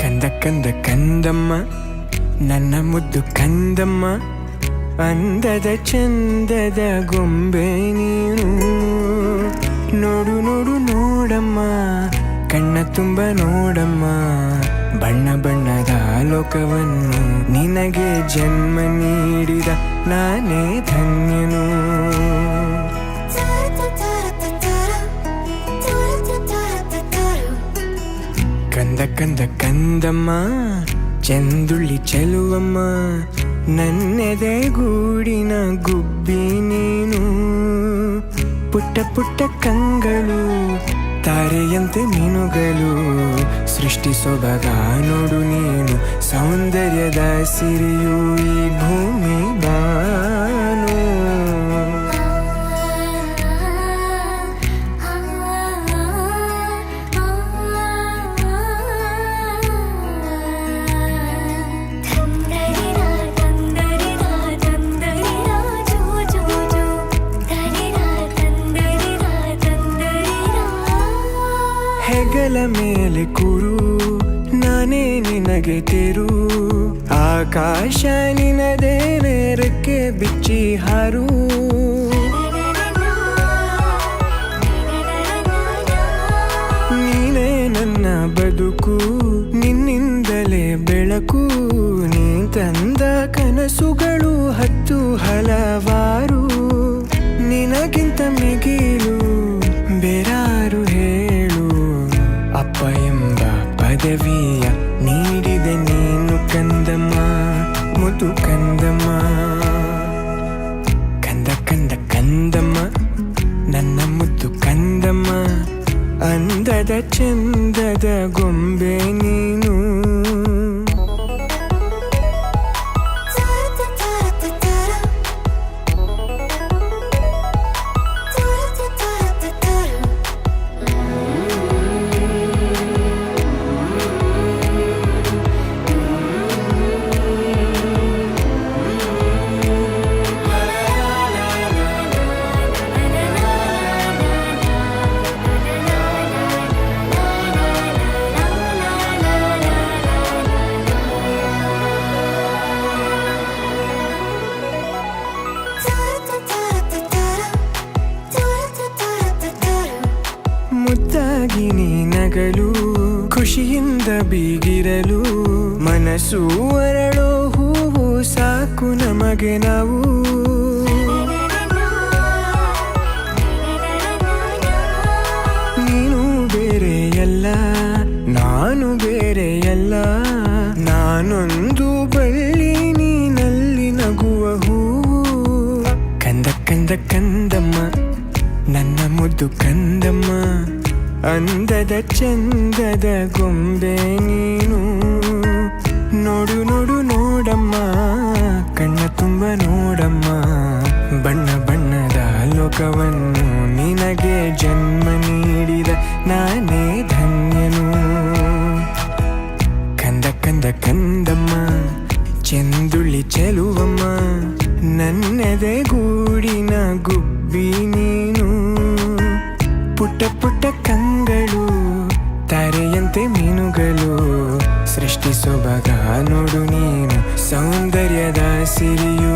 ಕಂದ ಕಂದ ಕಂದಮ್ಮ ನನ್ನ ಮುದ್ದು ಕಂದಮ್ಮ, ಅಂದದ ಚಂದದ ಗೊಂಬೆ ನೀನು. ನೋಡು ನೋಡು ನೋಡಮ್ಮ, ಕಣ್ಣ ತುಂಬ ನೋಡಮ್ಮ, ಬಣ್ಣ ಬಣ್ಣದ ಲೋಕವನ್ನು ನಿನಗೆ ಜನ್ಮ ನೀಡಿದ ನಾನೇ ಧನ್ಯನು. ಕಂದ ಕಂದ ಕಂದಮ್ಮ ಚಂದುಳ್ಳಿ ಚೆಲುವಮ್ಮ, ನನ್ನೆದೆ ಗೂಡಿನ ಗುಬ್ಬಿ ನೀನು. ಪುಟ್ಟ ಪುಟ್ಟ ಕಂಗಳು ತಾರೆಯಂತೆ ಮೀನುಗಳು, ಸೃಷ್ಟಿ ಸೊಬಗ ನೋಡು ನೀನು, ಸೌಂದರ್ಯದ ಸಿರಿಯು ಈ ಭೂಮಿ ಬಾನು. ಹೆಗಲ ಮೇಲೆ ಕೂರು, ನಾನೇ ನಿನಗೆ ತೆರು, ಆಕಾಶ ನಿನದೇನೆ ರೆಕ್ಕೆ ಬಿಚ್ಚಿ ಹಾರು. ನೀನೇ ನನ್ನ ಬದುಕು, ನಿನ್ನಿಂದಲೇ ಬೆಳಕು, ನೀ ತಂದ ಕನಸುಗಳು ಹತ್ತು ಹಲವಾರು. ನಿನಗಿಂತ ಮಿಗಿಲು ಬೇರಾರು ಹೇಳು, ಅಪ್ಪ ಎಂಬ ಪದವಿಯ ನೀಡಿದೆ ನೀನು ಕಂದಮ್ಮ, ಮುದ್ದು ಕಂದಮ್ಮ. ಕಂದ ಕಂದ ಕಂದಮ್ಮ ನನ್ನ ಮುದ್ದು ಕಂದಮ್ಮ, ಅಂದದ ಚಂದದ ಗೊಂಬೆ ನೀನು. ಮುದ್ದಾಗಿ ನೀ ನಗಲು, ಖುಷಿಯಿಂದ ಬೀಗಿರಲು, ಮನಸ್ಸು ಅರಳೋ ಹೂವು ಸಾಕು ನಮಗೆ ನಾವು. ನೀನು ಬೇರೆಯಲ್ಲ, ನಾನು ಬೇರೆಯಲ್ಲ, ನಾನೊಂದು ಬಳ್ಳಿ ನೀನಲ್ಲಿ ನಗುವ ಹೂವು. ಕಂದ ಕಂದ ಕಂದಮ್ಮ ನನ್ನ ಮುದ್ದು ಕಂದಮ್ಮ, ಅಂದದ ಚಂದದ ಗೊಂಬೆ ನೀನು. ನೋಡು ನೋಡು ನೋಡಮ್ಮ, ಕಣ್ಣ ತುಂಬ ನೋಡಮ್ಮ, ಬಣ್ಣ ಬಣ್ಣದ ಲೋಕವನ್ನು ನಿನಗೆ ಜನ್ಮ ನೀಡಿದ ನಾನೇ ಧನ್ಯನು. ಕಂದ ಕಂದ ಕಂದಮ್ಮ ಚಂದುಳ್ಳಿ ಚೆಲುವಮ್ಮ, ನನ್ನೆದೆ ಗೂಡಿನ ಗುಬ್ಬಿ ನೀನು. ಪುಟ್ಟ ಪುಟ್ಟ ಕಂಗಳು ತಾರೆಯಂತೆ ಮೀನುಗಳು, ಸೃಷ್ಟಿ ಸೊಬಗ ನೋಡು ನೀನು, ಸೌಂದರ್ಯದ ಸಿರಿಯು